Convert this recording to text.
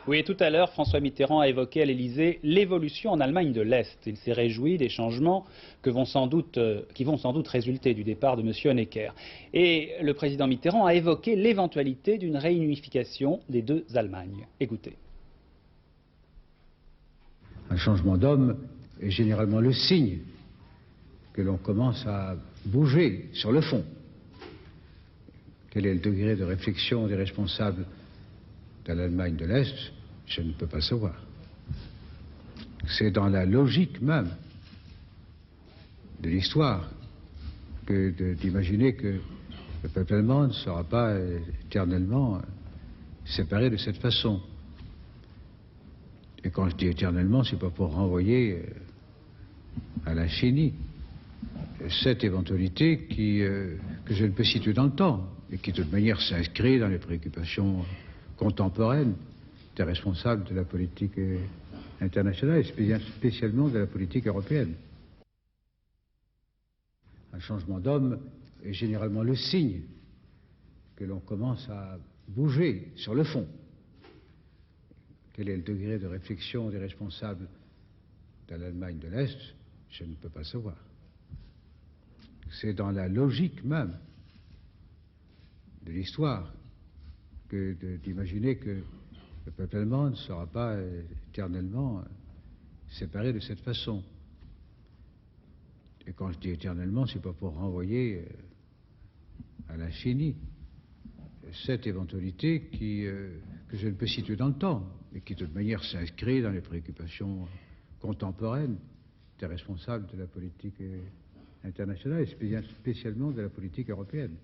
Oui, tout à l'heure, François Mitterrand a évoqué à l'Élysée l'évolution en Allemagne de l'Est. Il s'est réjoui des changements qui vont sans doute résulter du départ de M. Honecker. Et le président Mitterrand a évoqué l'éventualité d'une réunification des deux Allemagnes. Écoutez. Un changement d'homme est généralement le signe que l'on commence à bouger sur le fond. Quel est le degré de réflexion des responsables de l'Allemagne de l'Est? Je ne peux pas savoir. C'est dans la logique même de l'histoire que d'imaginer que le peuple allemand ne sera pas éternellement séparé de cette façon. Et quand je dis éternellement, c'est pas pour renvoyer à l'infini cette éventualité que je ne peux situer dans le temps et qui de toute manière s'inscrit dans les préoccupations contemporaines des responsables de la politique internationale et spécialement de la politique européenne. Un changement d'homme est généralement le signe que l'on commence à bouger sur le fond. Quel est le degré de réflexion des responsables de l'Allemagne de l'Est? Je ne peux pas savoir. C'est dans la logique même de l'histoire que d'imaginer que le peuple allemand ne sera pas éternellement séparé de cette façon. Et quand je dis éternellement, c'est pas pour renvoyer à l'infini cette éventualité que je ne peux situer dans le temps et qui de toute manière s'inscrit dans les préoccupations contemporaines des responsables de la politique internationale et spécialement de la politique européenne.